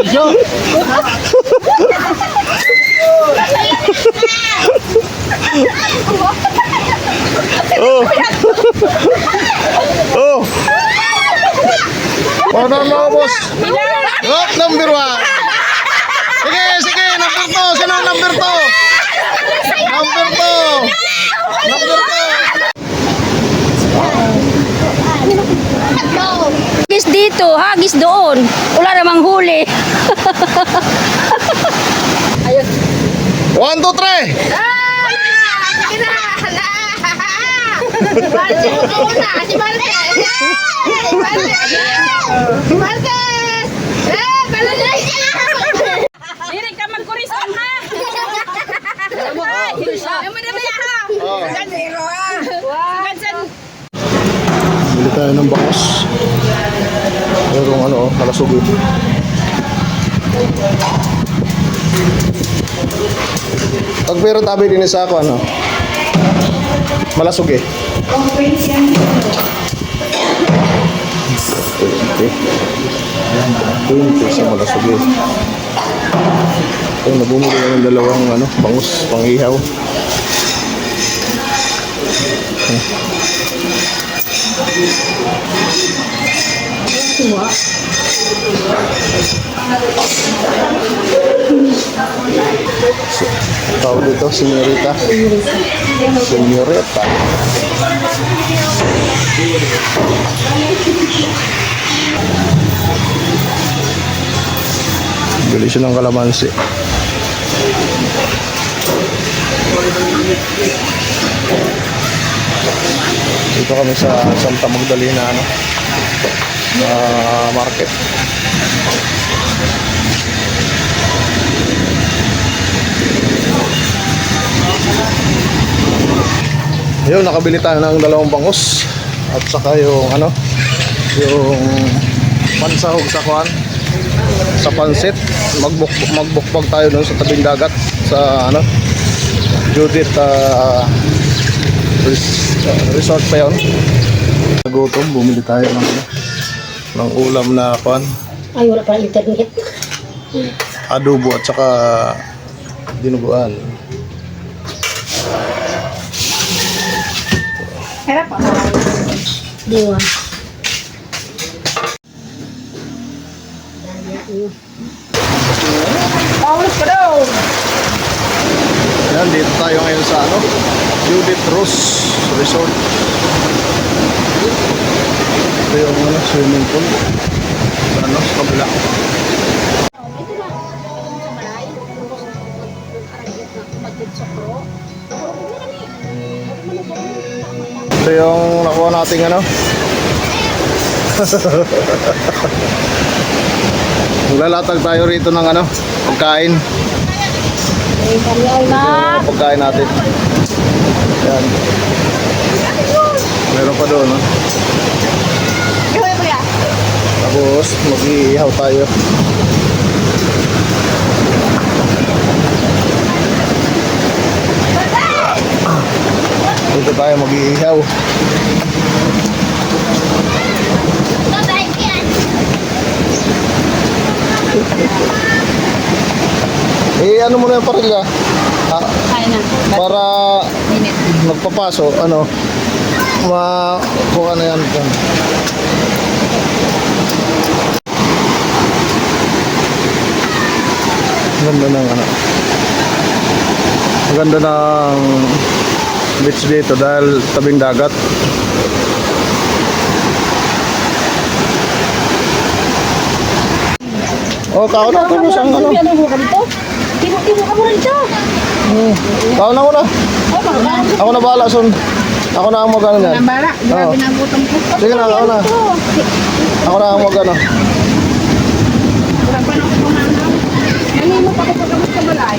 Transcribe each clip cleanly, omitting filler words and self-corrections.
Oh. Oh. Paano mo, boss? Oh, number 1. Sige, sige, number 2. Sino ang number 2? Number 2. Number 2. Hagis dito, hagis doon. Wala namang huli. 1, 2, 3. Diri ka magkurison ha. Bili tayo ng bangos. Merong ano, kalasog yun. Pag pero tabi din sa ako, ano? Malasog eh. Okay. Sa malasog eh. So, nabumuli ng dalawang ano, bangus, pang-ihaw. Tawag dito, senyorita. Senyorita. Bili siya ng kalamansi. Dito kami sa Santa Magdalena ano, market. Ayun, nakabili tayo ng dalawang bangus at saka yung ano, yung pansahog sa kuan, sa pansit. Magbukbag tayo doon sa tabing dagat sa ano, Judith resort pa yun. Nagutom, bumili tayo ng ano, ng ulam na kuan. Ay, wala pa internet. Adobo at saka dinuguan. Harap pa. Diwa. Paulos ka daw. Yan, dito tayo ngayon sa ano, Judith Rose Resort. Ito yung ano, swimming pool. Sa ano, sa kabila. Ito yung nakuha nating ano. Maglalatag tayo rito ng ano, pagkain. Yung pagkain natin. Yan. Meron pa doon, no? Tapos, mag-iihaw tayo. Dito tayo mag-iihaw. Ano mo na yung parilya? Para magpapaso, ano, kuha na yan. Ganda ng ano. Ganda ng beach dito dahil tabing dagat. Oh, tao na ito mo siyang ano. Timo ka muna dito. Tao na muna. Ako na bahala, son. Ako na ang mag-ano yan. Nambara, grabe na gutom ko. Sige na, ako na. Ako na ang mag-ano. Wala pa na ako kumanaw. Ano mo pa ko sa balay?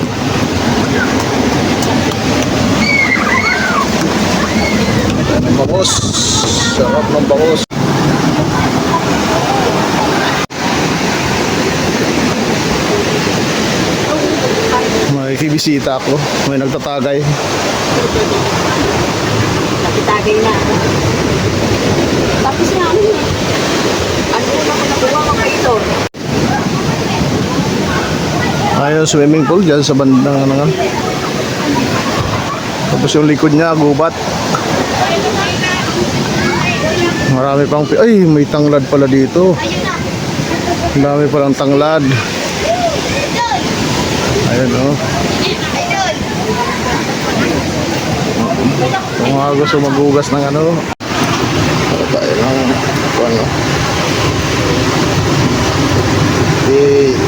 Bangus. Sarap ng bangus. May kibisita ako. May nagtatagay. Nagtatagay na. Tapos na ano yun? Ano na ako nakuha mga ito? yung swimming pool dyan sa bandang ano nga. Tapos yung likod niya, gubat. Marami pang... Ay, may tanglad pala dito. Ang dami palang tanglad. Ayun, oh. Kung mga gusto maghugas ng ano, tayo lang, ano.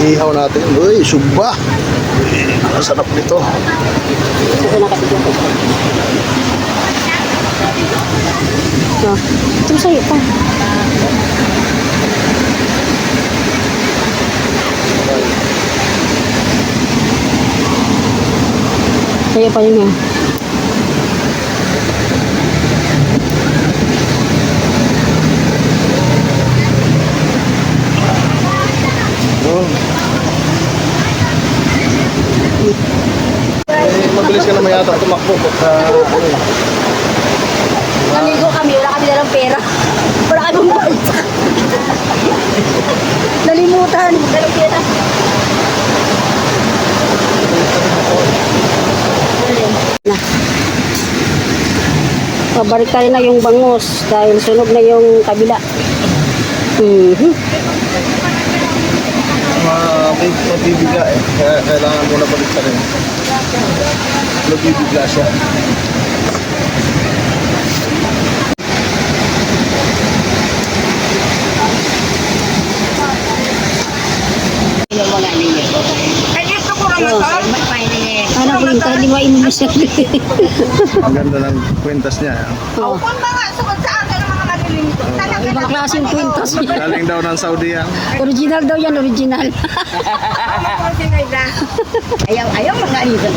Ihaw natin. Uy, suba. Ang sarap nito. Ito sa'yo pa. Sa'yo pa yun eh. Oh. Mabilis ka naman yata tumakbo pagka Naligo kami, wala kami dalang pera. Wala kami bulsa. Nalimutan. Dalang pera. Na. Pabalik tayo na yung bangus dahil sunog na yung kabila. may mabibigla eh. Kaya kailangan muna balik ka rin. Mabibigla siya. Ano po yung hindi mainubos siya. Ang ganda ng kwintas niya. Oh. Ibang klase yung kwintas niya. Galing daw ng Saudi yan. Original daw yan, original. Ayaw mga aniyo sa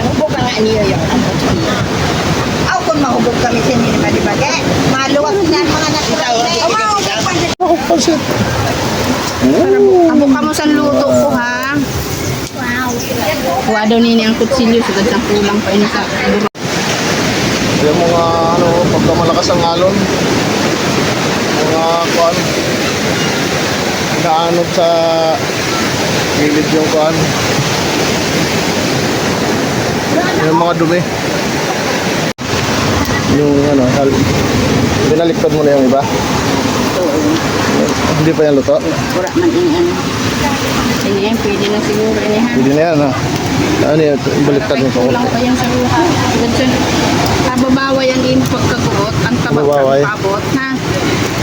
hubog ang aniyo yung aw kung mahubog kami sa hindi naman ibagay maluwag na mga natural Oh, pansit. Amo ka mo sa luto ko ha. Kuha daw nini ang kutsilyo sugad sa kulang pa ini sa buro. Yung mga ano, pagka malakas ang alon, mga kuan, naanod sa gilid yung kuan. Yung mga dumi. Yung ano, binaliktad mo na yung iba. Hindi pa yan luto? wala man ini ano Ini yan, pwede na siguro ini ha. Hindi na yan ha. Ano yan, baliktad mo pa. Kulang pa yan sa luha. Sugad sa kababaway ang iyong pagkakurot. Ang Babaway. pabot ha.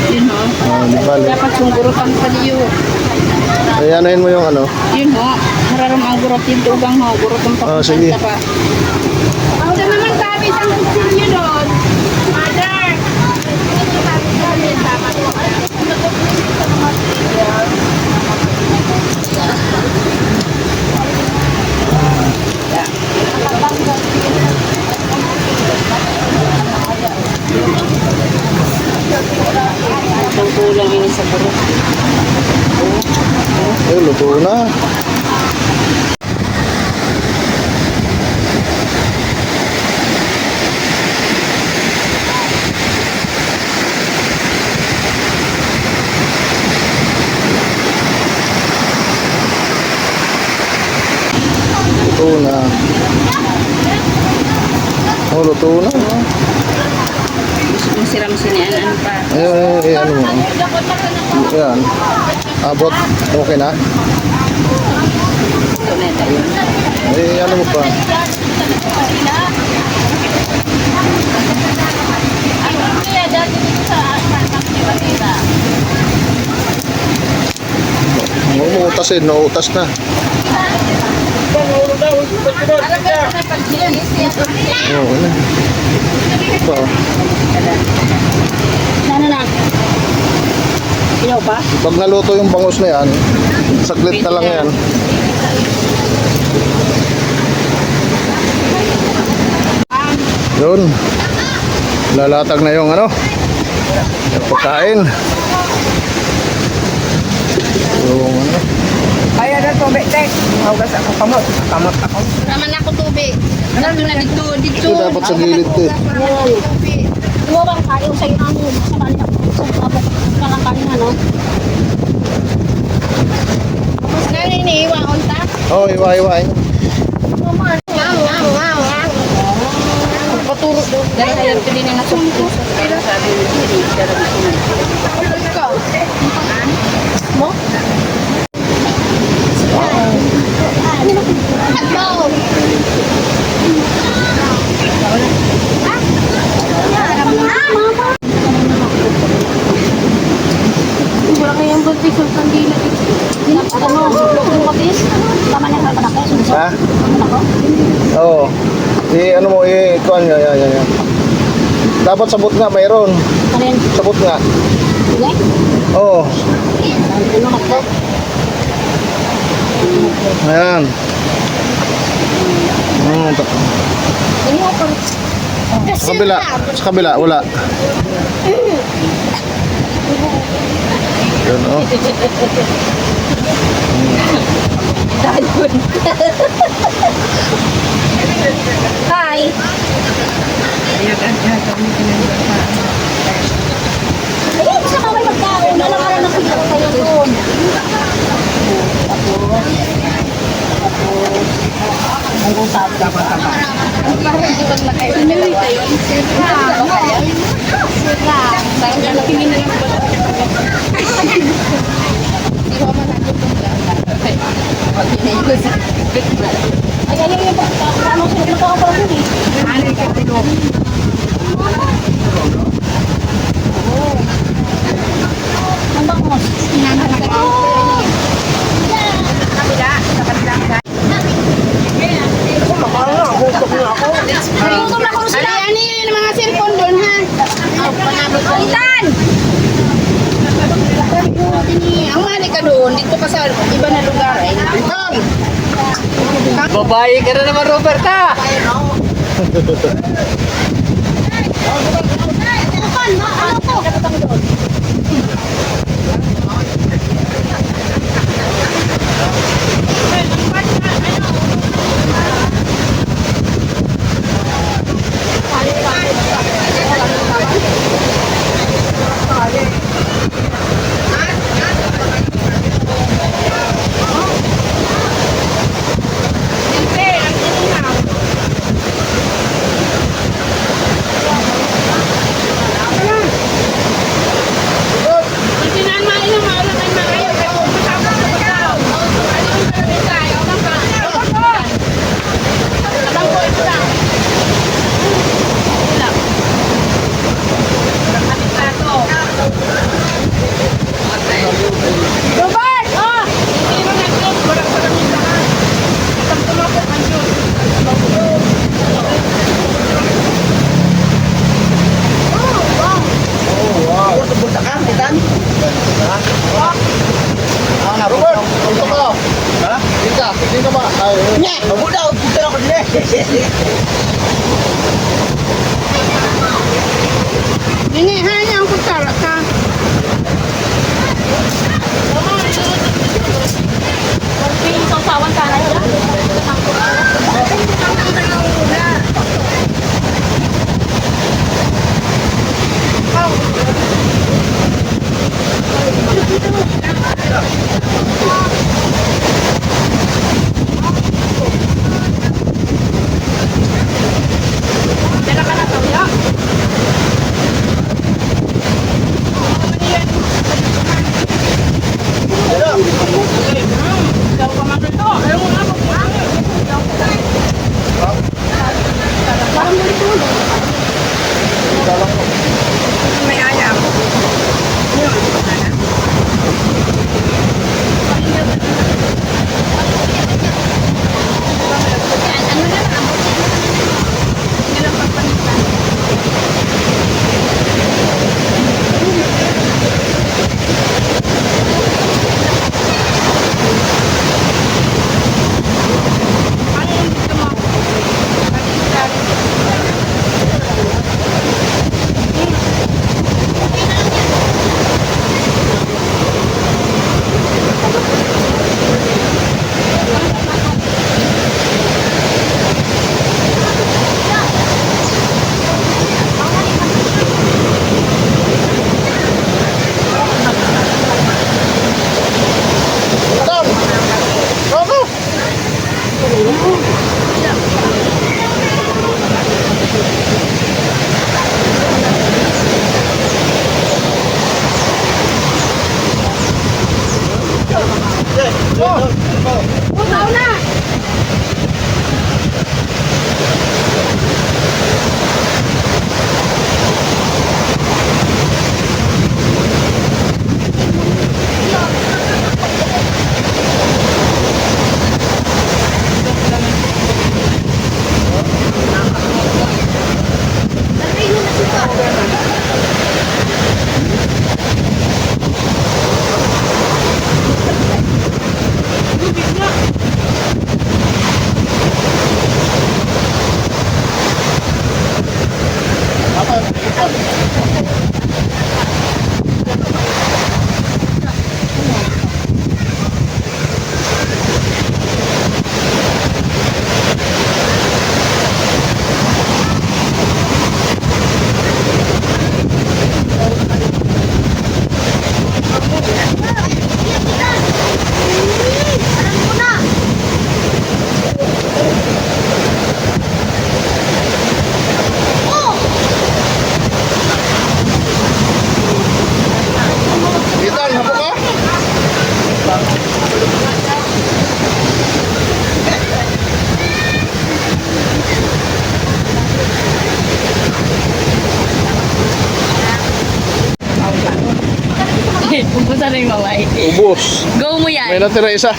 Yun ho. Di bali. Dapat yung gurot ang kaliyo. Ay, anahin mo yung ano. Yun ho. Hararam ang gurot yung tugang ho. Gurot ang Ah, sige. pa. Ang naman sabi sa kutsilyo doon. Mother! Dapat po. Ang kulang ini sa gurot. Ay, luto na. Luto na. Oh, luto na. Yung siram sinian, ano pa? Eh, ano mo. Yan. Abot. Okay na. Ito na ito yun. Eh, ano mo pa. Umuutasin, nauutas na. Oo, ano. Ito. Sana na. Ilaw pa? Pag naluto yung bangus na yan, saglit na lang yan. Yun. Lalatag na yung ano, yung pagkain. Yung ano. Ayaw na tubig tek hugas ako kamot ako Raman ako tubig. Ano na dito, dito. Ito dapat sa gilid to eh. Mo bang kayo sa inyo sa kanila sa abot kalang kanina no? Mas na ni iwa unta. Oh, iwa-iwain. Paturo doon. Dahil ayaw ko din na sumpo. Kaya sabi ko, hindi siya lang sumpo. Ikaw? Mo? Wala kayang buntis yung kandila. Ano? Buntis? Tama niya ka na kayo. Ha? Oo. Ano mo, kuhan nga, yan. Dapat sabot nga, mayroon. Ano yan? Sabot nga. Sige? Oo. Ano ka po? Ayan. Ano ka po? Sa kabila, wala. Yun, oh. Hi! Ay, gusto ka may magkaon. Alam ka lang nakita ko kayo doon. Hanggang sabi ka pa. Parang hindi ba na kayo? Inuwi kayo? Sira. Sira. Parang tingin na lang ba? Hindi ko managod kung ay, ano sila nakakapagod eh. Ano ka tilo? Ang bangos. Inanang ka. Gutom na ko sila. Ano yun yung mga cellphone doon ha? Itan! Ang mali ka doon, dito ka sa iba na lugar. Itan! Babae ka na naman, Roberta! Robert, punta ka. Ha? Hindi ka ba? Ay, Mabudaw, puto ako din eh. Ini, hanya ang kutsara ka. Sausawan ka na yun. mamay. Ubus. Go mo May yan. natira isa.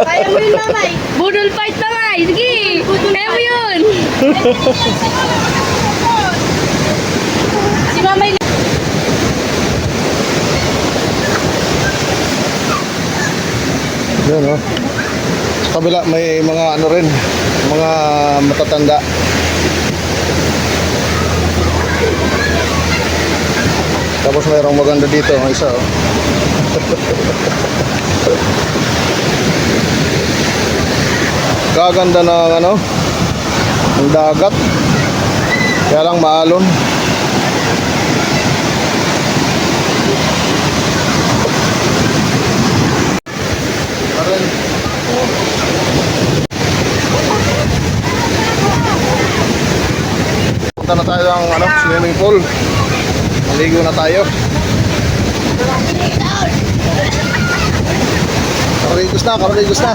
Kaya mo yun, mamay. Budol fight mamay. Sige. Kaya mo yun. Si mamay. Yun, oh. Sa kabila may mga ano rin, mga matatanda. Tapos mayroong maganda dito, ang isa, oh. Kaganda ng ano, ng dagat. Kaya lang maalon. Parang punta na tayo ng ano, swimming pool. Maligo na tayo. Karigos na, karigos na.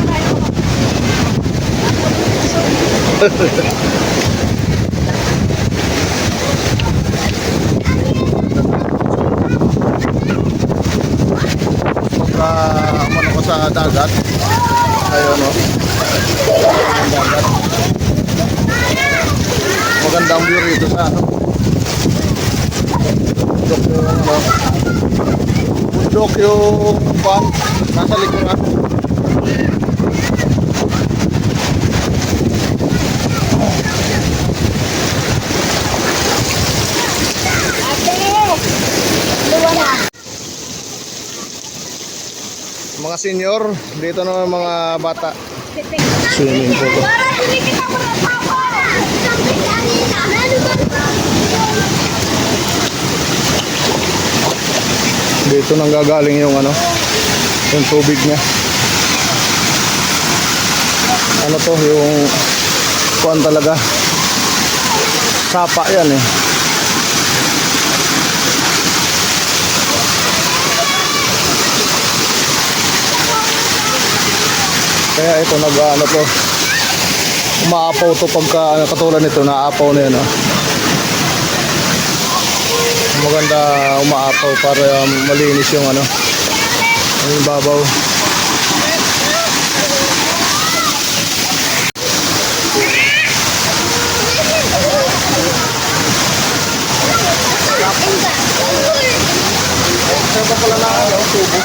Pagka umano ko sa dagat, ayun, no? Ang dagat. Magandang view rito sa ano. Bundok yung ano. Bundok yung pan. Nasa likuran. Mga senior, dito na mga bata. Swimming pool. Dito nang gagaling yung ano, yung tubig niya. Ano to, yung kuan talaga. Sapa yan eh. Kaya ito nag-ano to, umaapaw to pagka katulad nito, naaapaw na yun, oh. Maganda umaapaw para malinis yung ano, yung babaw. Saan pala na ano, tubo?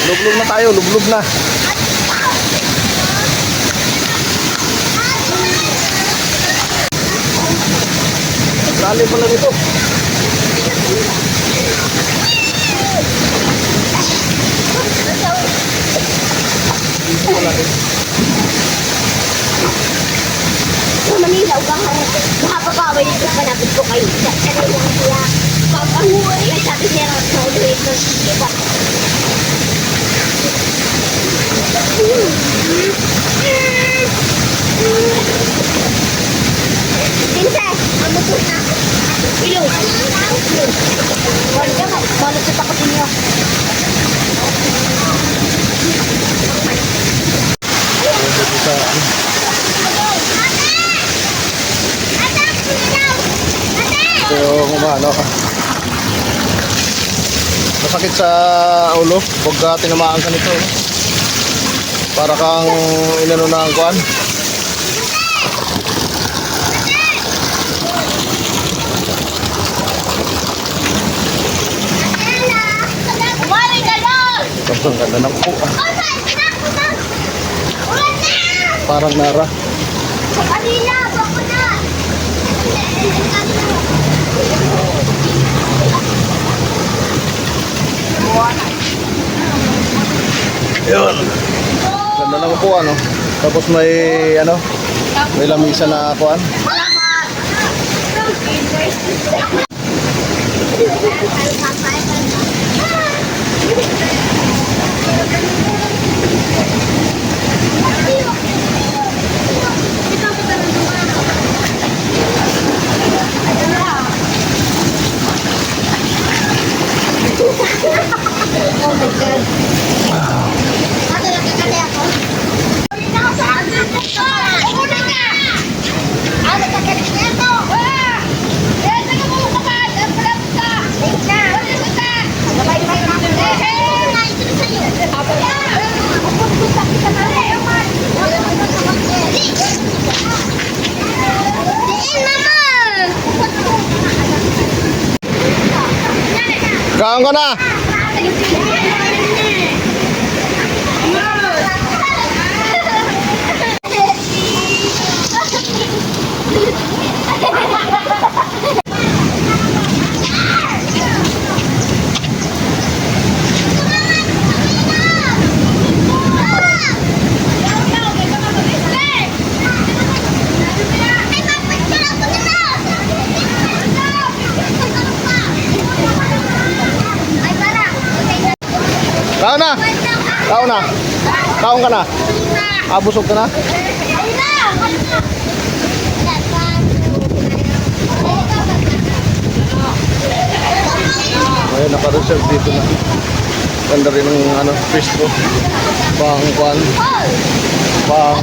Lublog na tayo, lublog na. Dali pala nito. Dito pala rin. Manilaw ka nga. Makapapaway dito pa napit ko kayo. Sakay lang siya. Papahuwi. Sabi niya sa ulit ko. Diba? Princess, ano po na? Ilong. Wala ka ba? Wala sa takot niyo. Yung ano, masakit sa ulo pagka tinamaan ka nito. Para kang inano na ang kuan. Umali ka lang! Ang ganda ng po. Parang nara. Kanina, bako na. Yun. Ganda ng po ano. Tapos may ano, may lamisa na kuan. Oh my God. Ate, nakakali ako. Kaon ka na. Kaon na. Kaon na. Kaon ka na. Busog ka na. Ayun, naka-reserve dito na. Ganda rin ng ano, bistro. Pang kwan. Pang...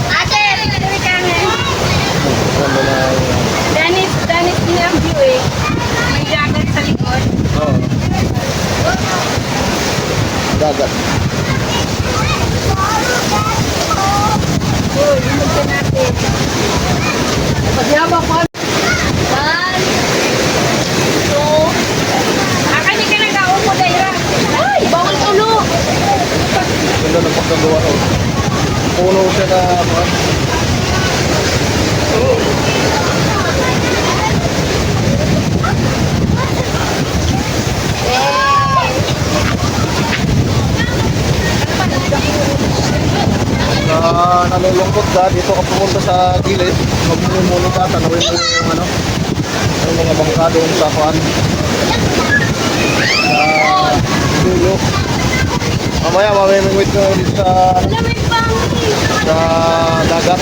Ate, pili kami. Ganda na. Danis din ang view eh. May jacket sa likod. Oo. Dagat. Uy, lumagyan natin. Pagyabang ko. 1, 2. Akanya ka nag-aon mo, Daira. Ay, bawal tulo. Ganda ng pagkagawa ko. Puno siya na... nalulungkot ka, dito ka pumunta sa gilid, magmumuno ka, tanawin mo yung ano, yung mga bangka doon sa kuan. Sa dulo. Mamaya, mamimingwit ko dito sa dagat.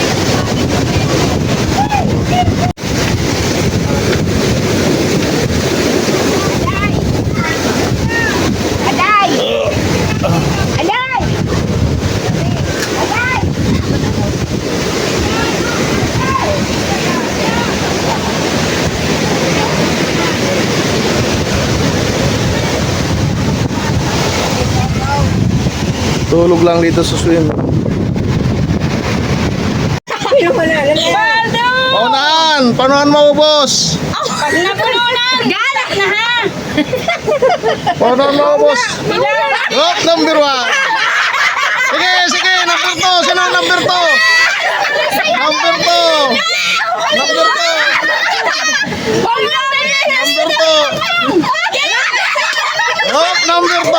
Aday! Aday! Tulog lang dito sa swim. Baldo! Paunahan! Paunahan maubos! Napununan! Galak na ha! Paunahan maubos! Oh, number 1! Sige, sige! Number 2! Sino ang number 2? Number 2! Number 2! Number 2! Oh, number 2!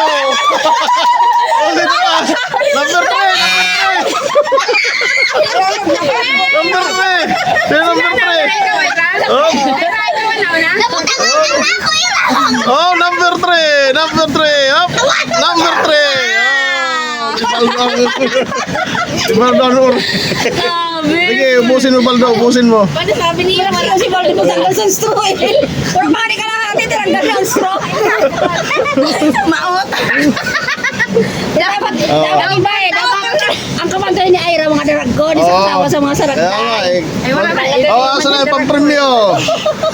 Oh, dito pa! Number 3! Number 3! Sino number 3? Oh! Oh, number 3! Number 3! Up! Number 3! Oh, si Baldo. Sige, ubusin mo Baldo, ubusin mo. Paano sabi niya? Paano si Baldo magtanggal sa straw eh? Puro bari ka na natin, tinanggal ng straw. Maot. Dapat iba eh. Dapat ang kamantay ni Ira, mga daraggo, di sa tawa sa mga saragday. Kaya nga eh. Ay, wala na. Oh, asa na yung pang-premyo?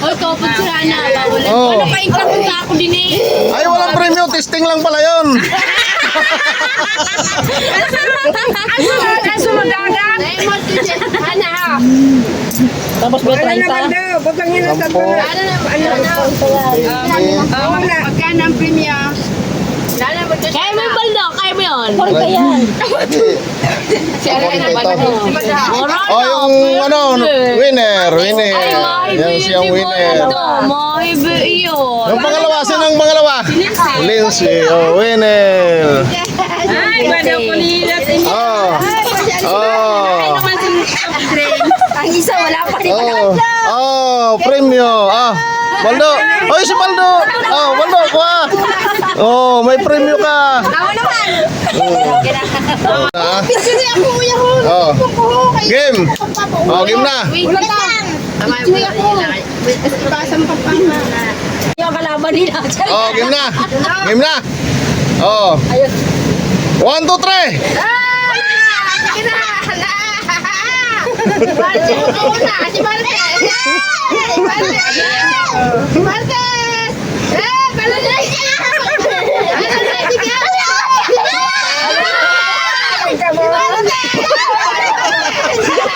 Oy, kapag sila na. Bawal. Oh. Ano pa yung kapunta ako din eh? Ay, walang premyo, testing lang pala yun. Ang sumagagat. Ano ha? Tapos ba 30? Huwag lang yun ang Sampo. Magkano ang premium? Kaya mo yung baldo, kaya mo yun. Puro ka yan. Siya rin ang baldo. Oh, yung ano, winner. Yan siyang winner. Maibi yun. Yung pangalawa, sino ang pangalawa? Lindsay, oh, winner. Ay, baldo ko nila. Oh. Oh. Ang isa wala pa rin. Oh. Oh, premyo. Ah. Baldo. Oy, si Baldo. Oh, Baldo, kuha. Oh, may premyo ka. Ako naman. Ah. Sige ako, kuya ko. Oh. Game. Oh, game na. Wait lang. Sige ako. Pasang papang. Yung kalaban nila. Oh, game na. Game na. Oh. 1, 2, 3. Sige na. Martes, una. Si Martes. Si Martes. Si Martes. Balon.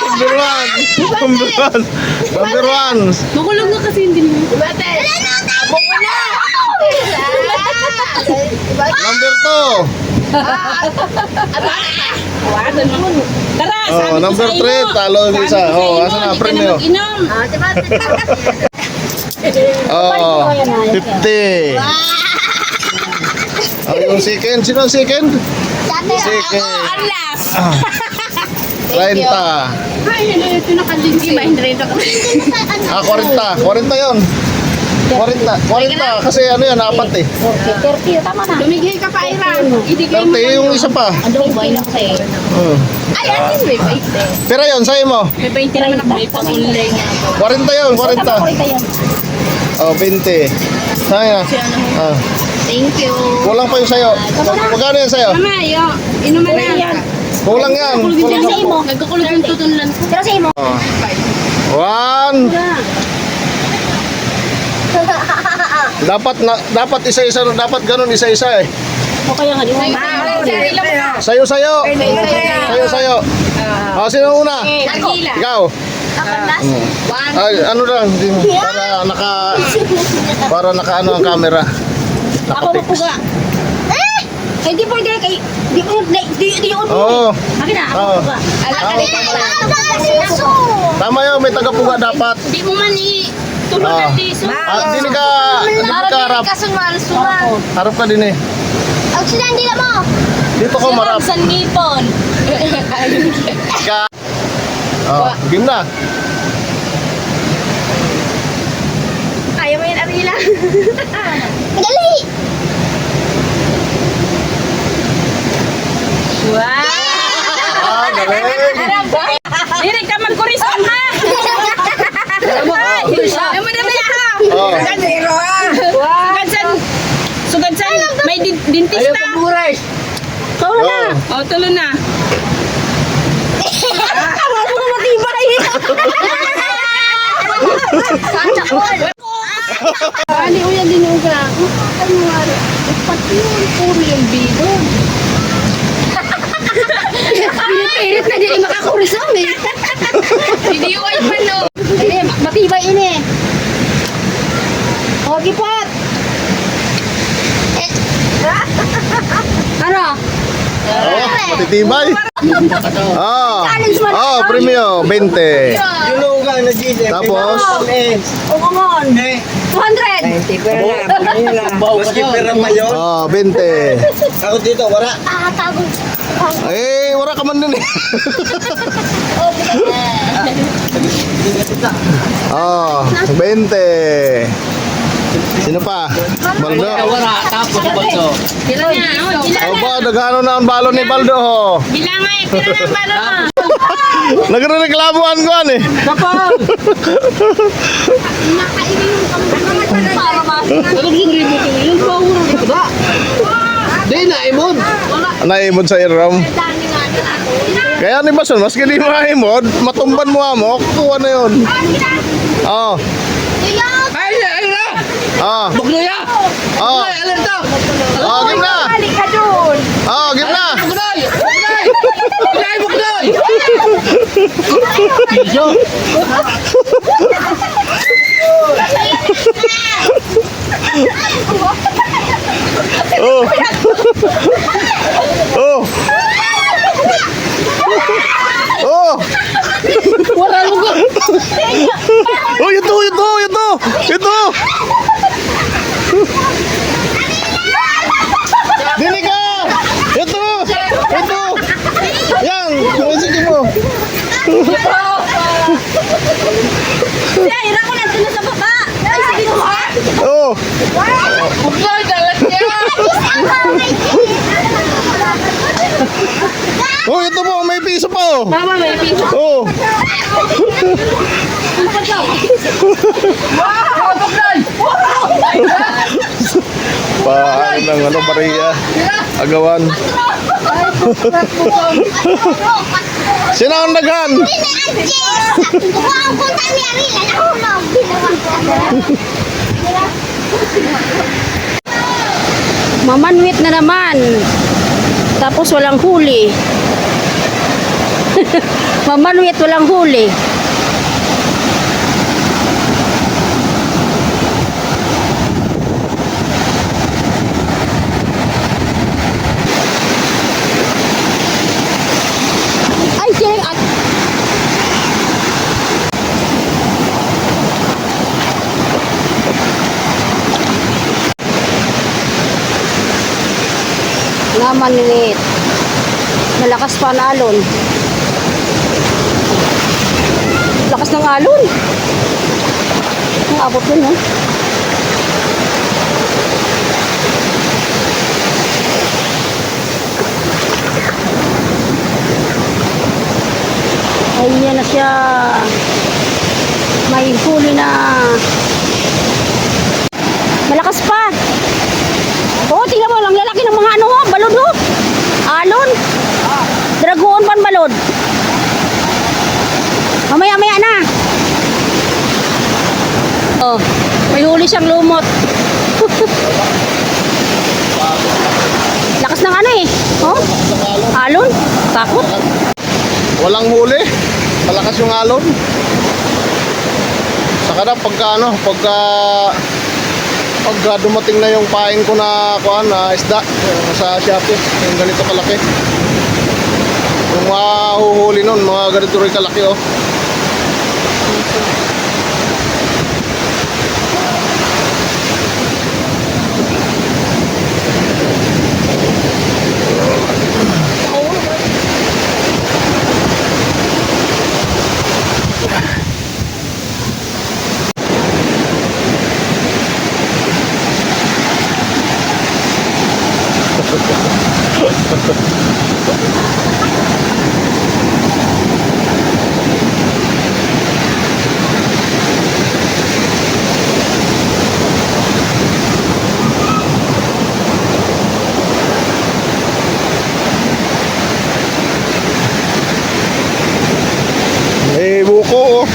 Number one. Number one. Number one. Makulog na kasi hindi mo. Martes. Buko na. Number two. Tara, Oh, number three. Talo yung isa. Oh, asa na premyo? Inom. Si Martes. Oh, 50. Oh, yung second. Sino ang second? Second. Alas. 30. Ay, ito nakalindi. Mahindrin ako. 40. 40 yun. 40 kasi ano yan, apat eh. 30, tama na. Tumigay ka pa, Ira. Idigay mo. 30 yung isa pa. Ano ba yun sa'yo? Ay, at least may 20. Pero yun, sa'yo mo. May 20 naman ako. May pag-online. 40 yun, 40. Yun. Oh, 20. Sa'yo. Ah, Thank you. kulang pa yung sa'yo. Magkano yan sa'yo? Mama, yo. Inuman na. Kulang yan. Kulang Kulang sa imo. Nagkakulog yung tutunlan ko. Pero sa'yo mo. One. Dapat isa-isa, dapat ganun isa-isa eh. O kaya nga, di mo. Sa'yo. Sa'yo. Oh, sino una? Nagila. Ikaw. Ay, ano lang, para naka ano ang camera. Ako mapuga. Eh, di pwede kay... Di yun. Oo. Akin na, ako Oo. mapuga. Tama yun, may taga-puga dapat. Di mo man tulog Ah. ng tiso. Dili ka harap. Kasunmal-sumal. Harap ka din eh. Auxilan, di na mo. Dito ko marap. Sa ngipon. Ka. Oh, game na. Ayaw mo yun, Arila. Dali! Wow! Ah, galing. Diri ka magkurison ha. Ayaw mo na ba yan? Oh. Sugadsan, may dentista. Oh. O, tulo na. Bali, uya din yung grako. Ano nga rin? Pati yun, puro yung bido. Pinipirit na din makakurisam eh. Hindi yung ay pano. Hindi, matibay ini. O, gipat. Ano? Oh, matitibay. Oh, premium 20. Tapos O, kumon. 200. oh, 20. Ako dito, wala. Ah, tago. Eh, wala ka man din eh. Oh, 20. Sino pa? Baldo. Wala, tapos balso. Kailan niya? O ba, naghano na ang balon ni Baldo ho. Bilang nga eh, kailan ang balo mo? Nagreklamuhan ko eh. Nakaibig yung kamay. Para ba? Di na, imod. Naimod sa iram. Dami nga nila. Kaya ni Bason, mas kini maimod, matumban mo amok, kuha na yun. Oh, Ay, ay na! oh, Bukloya! oh, Ay, alam to! oh, game na. Balik ka dun. Oh, game na. Bukloy! Bukloy! Bukloy! Bukloy! Oh. Oh. Oh. Wala lugo. Oh, ito. Dili ka. Ito. Yan, sige mo. Ira ko na dun sa baba. Ay, sige mo. Oh. Bukloy, dalat niya. Oh, ito po, may piso pa oh. Mama, may piso. Oh. Paano ng ano, Maria? Agawan. Sino ang naghan? Mamanwit na naman. Tapos walang huli. Mamanwit walang huli. Ay, sino at namanwit. Malakas pa ang alon. Lakas ng alon. Ang abot dun, ha? Ayan na siya. May huli na. Malakas pa. Oo, tingnan mo. Ang lalaki ng mga ano, ha? Balod, ho? Alon. Dragoon pan balod. Mamaya-maya na. Oh, may huli siyang lumot. Lakas ng ano eh. Oh, alon. Takot. Walang huli. Malakas yung alon. Saka na pagka dumating na yung pain ko na isda sa Shopee, yung ganito kalaki. Yung mahuhuli nun, mga ganito rin kalaki, oh. May buko, oh.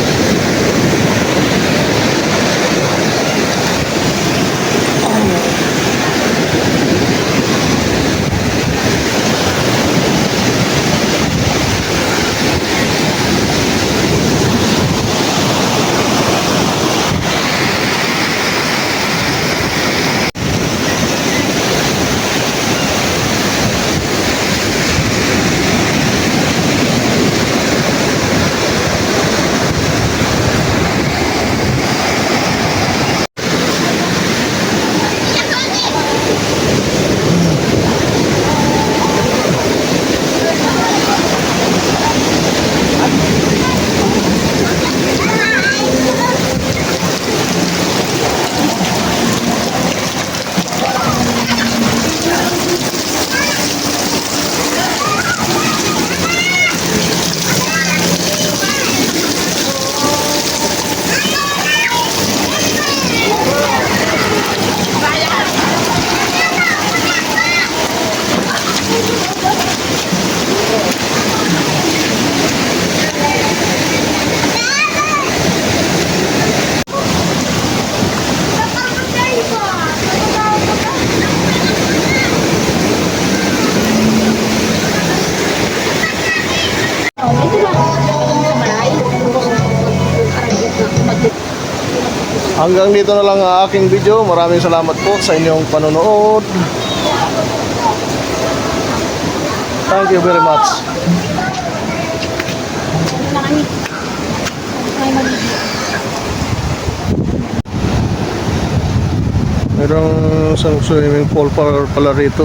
Hanggang dito na lang ang aking video. Maraming salamat po sa inyong panonood. Thank you very much. Merong isang swimming pool pala rito.